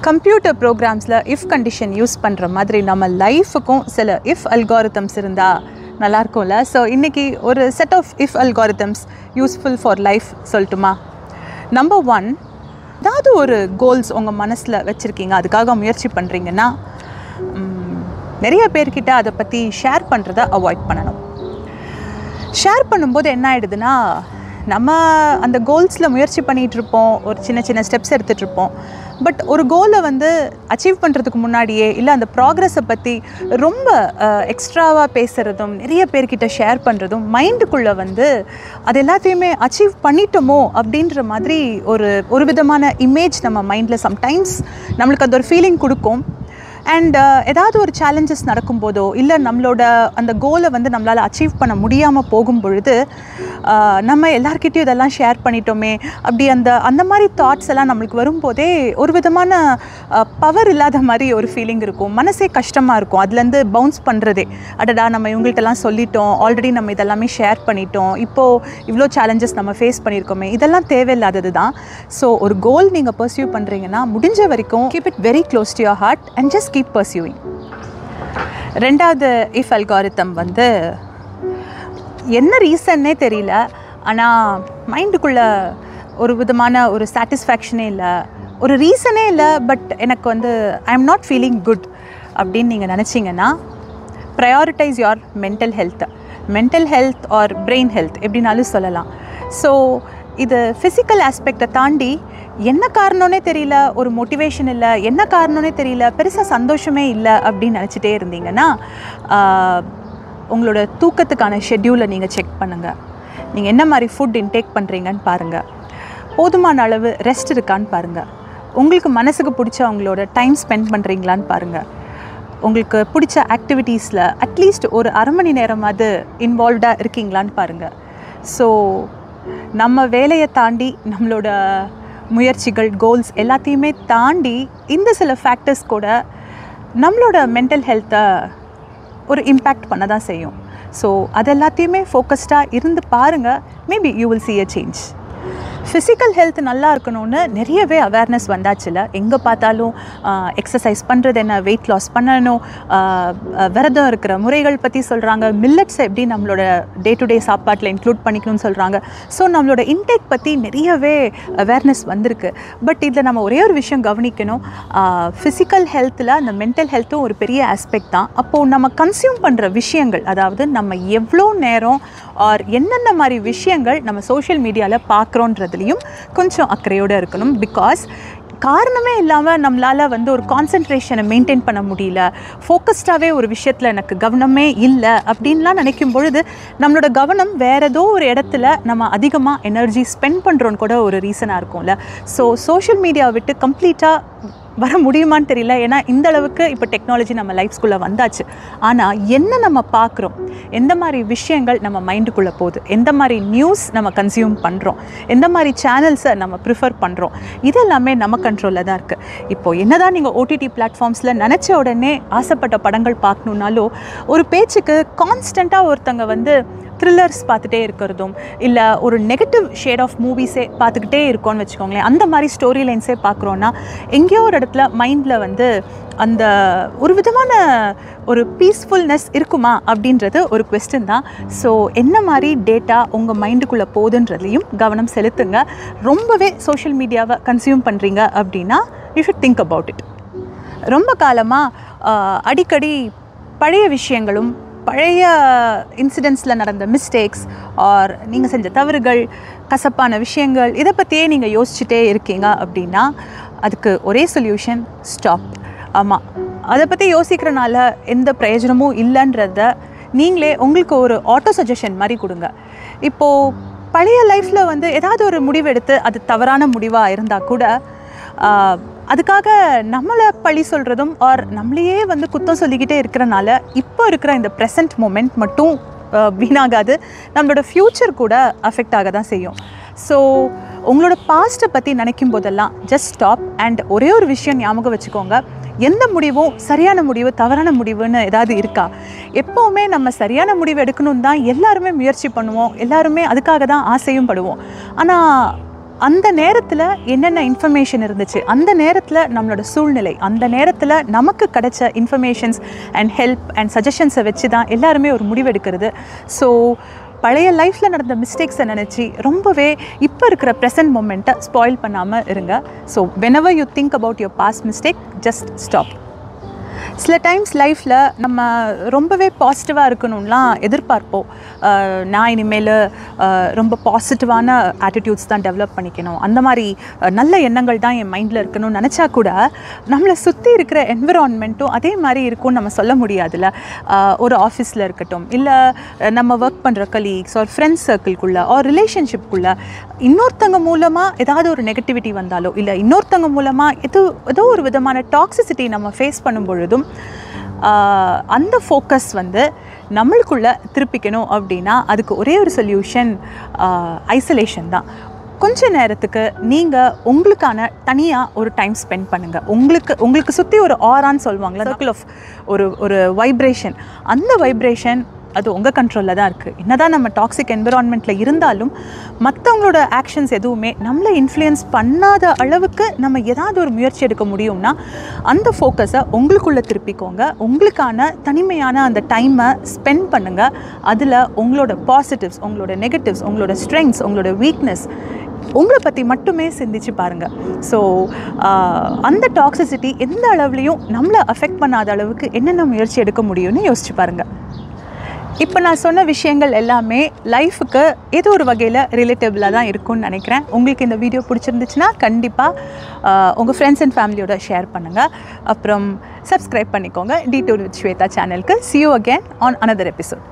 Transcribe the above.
Computer ப்ரோக்ராம்ஸில் if condition use பண்ணுற மாதிரி நம்ம லைஃபுக்கும் சில இஃப் அல்காரிதம்ஸ் இருந்தால் நல்லாயிருக்கும்ல. ஸோ இன்றைக்கி ஒரு set of if algorithms useful for life சொல்லட்டுமா? நம்பர் 1, ஏதாவது ஒரு கோல்ஸ் உங்கள் மனசில் வச்சுருக்கீங்க, அதுக்காக முயற்சி பண்ணுறீங்கன்னா நிறைய பேர்கிட்ட அதை பற்றி ஷேர் பண்ணுறதை அவாய்ட் பண்ணணும். ஷேர் பண்ணும்போது என்ன ஆகிடுதுன்னா, நம்ம அந்த கோல்ஸில் முயற்சி பண்ணிகிட்ருப்போம், ஒரு சின்ன சின்ன ஸ்டெப்ஸ் எடுத்துகிட்ருப்போம். பட் ஒரு கோலை அச்சீவ் பண்ணுறதுக்கு முன்னாடியே இல்லை அந்த ப்ராக்ரெஸை பற்றி ரொம்ப எக்ஸ்ட்ராவாக பேசுகிறதும் நிறைய பேர்கிட்ட ஷேர் பண்ணுறதும் மைண்டுக்குள்ளே அது எல்லாத்தையுமே அச்சீவ் பண்ணிட்டோமோ அப்படின்ற மாதிரி ஒரு விதமான இமேஜ் நம்ம மைண்டில் சம்டைம்ஸ் நம்மளுக்கு அந்த ஒரு ஃபீலிங் கொடுக்கும். அண்ட் ஏதாவது ஒரு சேலஞ்சஸ் நடக்கும்போதோ இல்லை நம்மளோட அந்த கோலை நம்மளால் அச்சீவ் பண்ண முடியாமல் போகும் பொழுது நம்ம எல்லார்கிட்டையும் இதெல்லாம் ஷேர் பண்ணிட்டோமே அப்படி அந்த மாதிரி தாட்ஸ் எல்லாம் நம்மளுக்கு வரும்போதே ஒரு விதமான பவர் இல்லாத மாதிரி ஒரு ஃபீலிங் இருக்கும். மனசே கஷ்டமாக இருக்கும் அதுலேருந்து பவுன்ஸ் பண்ணுறதே. அடடா, நம்ம இவங்கள்ட்டெல்லாம் சொல்லிட்டோம், ஆல்ரெடி நம்ம இதெல்லாமே ஷேர் பண்ணிட்டோம், இப்போது இவ்வளோ சேலஞ்சஸ் நம்ம ஃபேஸ் பண்ணியிருக்கோமே, இதெல்லாம் தேவையில்லாதது தான். ஸோ ஒரு கோல் நீங்கள் பர்சியூ பண்ணுறீங்கன்னா முடிஞ்ச வரைக்கும் keep it very close to your heart and just keep pursuing. ரெண்டாவது இஃப் அல்காரிதம் என்ன ரீசன்னே தெரியல, ஆனால் மைண்டுக்குள்ளே ஒரு விதமான ஒரு சாட்டிஸ்ஃபேக்ஷனே இல்லை, ஒரு ரீசனே இல்லை, பட் எனக்கு I am not feeling good அப்படின்னு நீங்கள் நினச்சிங்கன்னா prioritize your mental health or brain health எப்படின்னாலும் சொல்லலாம். ஸோ இது ஃபிசிக்கல் ஆஸ்பெக்டை தாண்டி என்ன காரணம்னே தெரியல, ஒரு மோட்டிவேஷன் இல்லை, என்ன காரணம்னே தெரியல, பெருசாக சந்தோஷமே இல்லை அப்படின்னு நினச்சிட்டே இருந்தீங்கன்னா உங்களோட தூக்கத்துக்கான ஷெட்யூலை நீங்கள் செக் பண்ணுங்கள். நீங்கள் என்ன மாதிரி ஃபுட் இன்டேக் பண்ணுறீங்கன்னு பாருங்கள், போதுமான அளவு ரெஸ்ட் இருக்கான்னு பாருங்கள், உங்களுக்கு மனசுக்கு பிடிச்சவங்களோட டைம் ஸ்பெண்ட் பண்ணுறீங்களான்னு பாருங்கள், உங்களுக்கு பிடிச்ச ஆக்டிவிட்டீஸில் அட்லீஸ்ட் ஒரு அரை மணி நேரமாவது இன்வால்வ்டாக இருக்கீங்களான்னு பாருங்கள். ஸோ நம்ம வேலையை தாண்டி நம்மளோட முயற்சிகள், கோல்ஸ் எல்லாத்தையுமே தாண்டி இந்த சில ஃபேக்டர்ஸ் கூட நம்மளோட மென்டல் ஹெல்த்தை ஒரு இம்பேக்ட் பண்ண தான் செய்யும். ஸோ அது எல்லாத்தையுமே ஃபோக்கஸ்டாக இருந்து பாருங்கள், maybe you will see a change. Physical health நல்லா இருக்கணும்னு நிறையவே அவேர்னஸ் வந்தாச்சுல. எங்கே பார்த்தாலும் எக்ஸசைஸ் பண்ணுறது என்ன, வெயிட் லாஸ் பண்ணணும், விரதம் இருக்கிற முறைகள் பற்றி சொல்கிறாங்க, மில்லட்ஸை எப்படி நம்மளோட டே டு டே சாப்பாட்டில் இன்க்ளூட் பண்ணிக்கணும்னு சொல்கிறாங்க. ஸோ நம்மளோட இன்டேக் பற்றி நிறையவே அவேர்னஸ் வந்திருக்கு. பட் இதில் நம்ம ஒரே ஒரு விஷயம் கவனிக்கணும், ஃபிசிக்கல் ஹெல்த்தில் அந்த மென்டல் ஹெல்த்தும் ஒரு பெரிய ஆஸ்பெக்ட் தான். அப்போது நம்ம கன்சியூம் பண்ணுற விஷயங்கள், அதாவது நம்ம எவ்வளோ நேரம் ஆர் என்னென்ன மாதிரி விஷயங்கள் நம்ம சோஷியல் மீடியாவில் பார்க்குறோன்றதுலேயும் கொஞ்சம் அக்கறையோடு இருக்கணும். பிகாஸ் காரணமே இல்லாமல் நம்மளால் ஒரு கான்சன்ட்ரேஷனை மெயின்டைன் பண்ண முடியல, ஃபோக்கஸ்டாகவே ஒரு விஷயத்தில் எனக்கு கவனமே இல்லை அப்படின்லாம் நினைக்கும் பொழுது நம்மளோட கவனம் வேறு ஏதோ ஒரு இடத்துல நம்ம அதிகமாக எனர்ஜி ஸ்பெண்ட் பண்ணுறோன்னு கூட ஒரு ரீசனாக இருக்கும்ல. ஸோ சோஷியல் மீடியாவை விட்டு கம்ப்ளீட்டாக வர முடியுமான்னு தெரியல, ஏன்னா இந்த அளவுக்கு இப்போ டெக்னாலஜி நம்ம லைஃப்ஸ்குள்ளே வந்தாச்சு. ஆனால் என்ன நம்ம பார்க்குறோம், எந்த மாதிரி விஷயங்கள் நம்ம மைண்டுக்குள்ளே போகுது, எந்த மாதிரி நியூஸ் நம்ம கன்சியூம் பண்ணுறோம், எந்த மாதிரி சேனல்ஸை நம்ம ப்ரிஃபர் பண்ணுறோம், இது எல்லாமே நம்ம கண்ட்ரோலில் தான் இருக்குது. இப்போது என்ன தான் நீங்கள் ஓடிடி பிளாட்ஃபார்ம்ஸில் நினச்ச உடனே ஆசைப்பட்ட படங்கள் பார்க்கணுன்னாலும் ஒரு பேச்சுக்கு கான்ஸ்டண்ட்டாக ஒருத்தங்க த்ரில்லர்ஸ் பார்த்துட்டே இருக்கிறதும் இல்லை ஒரு நெகட்டிவ் ஷேட் ஆஃப் மூவிஸே பார்த்துக்கிட்டே இருக்கோன்னு வச்சுக்கோங்களேன், அந்த மாதிரி ஸ்டோரி லைன்ஸே பார்க்குறோன்னா எங்கேயோ ஒரு இடத்துல மைண்டில் அந்த ஒரு விதமான ஒரு பீஸ்ஃபுல்னஸ் இருக்குமா அப்படின்றது ஒரு குவெஸ்டின் தான். ஸோ என்ன மாதிரி டேட்டா உங்கள் மைண்டுக்குள்ளே போகுதுன்றதுலையும் கவனம் செலுத்துங்க. ரொம்பவே சோஷியல் மீடியாவை கன்சியூம் பண்ணுறீங்க அப்படின்னா you should think about it. ரொம்ப காலமாக அடிக்கடி பழைய விஷயங்களும் பழைய இன்சிடென்ட்ஸில் நடந்த மிஸ்டேக்ஸ் ஆர் நீங்கள் செஞ்ச தவறுகள், கசப்பான விஷயங்கள், இதை பற்றியே நீங்கள் யோசிச்சுட்டே இருக்கீங்க அப்படின்னா அதுக்கு ஒரே சொல்யூஷன், ஸ்டாப். ஆமாம், அதை பற்றி யோசிக்கிறனால எந்த பிரயோஜனமும் இல்லைன்றத நீங்களே உங்களுக்கு ஒரு ஆட்டோ சஜஷன் மாதிரி கொடுங்க. இப்போது பழைய லைஃப்பில் ஏதாவது ஒரு முடிவு எடுத்து அது தவறான முடிவாக இருந்தால் கூட அதுக்காக நம்மளை பழி சொல்கிறதும் ஆர் நம்மளையே குத்தம் சொல்லிக்கிட்டே இருக்கிறனால இப்போ இருக்கிற இந்த ப்ரெசன்ட் மொமெண்ட் மட்டும் வீணாகாது, நம்மளோட ஃப்யூச்சர் கூட அஃபெக்ட் ஆக தான் செய்யும். ஸோ உங்களோட பாஸ்ட்டை பற்றி நினைக்கும் போதெல்லாம் ஜஸ்ட் ஸ்டாப் அண்ட் ஒரே ஒரு விஷயம் ஞாபகம் வச்சுக்கோங்க, எந்த முடிவும் சரியான முடிவு தவறான முடிவுன்னு ஏதாவது இருக்கா? எப்போவுமே நம்ம சரியான முடிவு எடுக்கணும் தான் எல்லாருமே முயற்சி பண்ணுவோம், எல்லாருமே அதுக்காக தான் ஆசையும் படுவோம். ஆனால் அந்த நேரத்தில் என்னென்ன இன்ஃபர்மேஷன் இருந்துச்சு, அந்த நேரத்தில் நம்மளோட சூழ்நிலை, அந்த நேரத்தில் நமக்கு கிடைச்ச இன்ஃபர்மேஷன்ஸ் அண்ட் ஹெல்ப் அண்ட் சஜஷன்ஸை வச்சு தான் எல்லாருமே ஒரு முடிவெடுக்கிறது. ஸோ பழைய லைஃப்பில் நடந்த மிஸ்டேக்ஸை நினச்சி ரொம்பவே இப்போ இருக்கிற ப்ரெசன்ட் மொமெண்ட்டை ஸ்பாயில் பண்ணாமல் இருங்க. So whenever you think about your past mistake, just stop. சில டைம்ஸ் லைஃப்பில் நம்ம ரொம்பவே பாசிட்டிவாக இருக்கணும்லாம் எதிர்பார்ப்போம். நான் இனிமேல் ரொம்ப பாசிட்டிவான ஆட்டிடியூட்ஸ் தான் டெவலப் பண்ணிக்கணும், அந்த மாதிரி நல்ல எண்ணங்கள் தான் என் மைண்டில் இருக்கணும்னு நினச்சா கூட நம்மளை சுற்றி இருக்கிற என்விரான்மெண்ட்டும் அதே மாதிரி இருக்கும்னு நம்ம சொல்ல முடியாதுல்ல. ஒரு ஆஃபீஸில் இருக்கட்டும், இல்லை நம்ம ஒர்க் பண்ணுற கலீக்ஸ் ஒரு ஃப்ரெண்ட்ஸ் சர்க்கிள்குள்ளே ஒரு ரிலேஷன்ஷிப்குள்ளே இன்னொருத்தங்க மூலமாக ஏதாவது ஒரு நெகட்டிவிட்டி வந்தாலோ, இல்லை இன்னொருத்தங்க மூலமாக ஏதோ ஒரு விதமான டாக்ஸிசிட்டி நம்ம ஃபேஸ் பண்ணும் பொழுதும் அந்த ஃபோக்கஸ் வந்து நம்மளுக்குள்ளே திருப்பிக்கணும் அப்படின்னா அதுக்கு ஒரே ஒரு சொல்யூஷன் ஐசோலேஷன் தான். கொஞ்ச நேரத்துக்கு நீங்கள் உங்களுக்கான தனியாக ஒரு டைம் ஸ்பெண்ட் பண்ணுங்கள். உங்களுக்கு சுற்றி ஒரு ஆரான்னு சொல்லுவாங்களா, சர்க்கிள் ஆஃப் ஒரு வைப்ரேஷன், அந்த வைப்ரேஷன் அது உங்கள் கண்ட்ரோலில் தான் இருக்குது. என்ன தான் நம்ம டாக்ஸிக் என்விரான்மெண்ட்டில் இருந்தாலும் மற்றவங்களோட ஆக்ஷன்ஸ் எதுவுமே நம்மளை இன்ஃப்ளூயன்ஸ் பண்ணாத அளவுக்கு நம்ம ஏதாவது ஒரு முயற்சி எடுக்க முடியும்னா அந்த ஃபோக்கஸை உங்களுக்குள்ளே திருப்பிக்கோங்க. உங்களுக்கான தனிமையான அந்த டைமை ஸ்பெண்ட் பண்ணுங்கள். அதில் உங்களோட பாசிட்டிவ்ஸ், உங்களோட நெகட்டிவ்ஸ், உங்களோட ஸ்ட்ரெங்க்ஸ், உங்களோட வீக்னஸ், உங்களை பற்றி மட்டுமே சிந்திச்சு பாருங்கள். ஸோ அந்த டாக்ஸிசிட்டி எந்த அளவுலையும் நம்மளை அஃபெக்ட் பண்ணாத அளவுக்கு என்னென்ன முயற்சி எடுக்க முடியும்னு யோசிச்சு பாருங்கள். இப்போ நான் சொன்ன விஷயங்கள் எல்லாமே லைஃபுக்கு ஏதோ ஒரு வகையில் ரிலேட்டபிளாக தான் இருக்கும்னு நினைக்கிறேன். உங்களுக்கு இந்த வீடியோ பிடிச்சிருந்துச்சுன்னா கண்டிப்பாக உங்கள் ஃப்ரெண்ட்ஸ் அண்ட் ஃபேமிலியோட ஷேர் பண்ணுங்கள். அப்புறம் சப்ஸ்கிரைப் பண்ணிக்கோங்க Detour with Shweta சேனலுக்கு. See you again on another episode.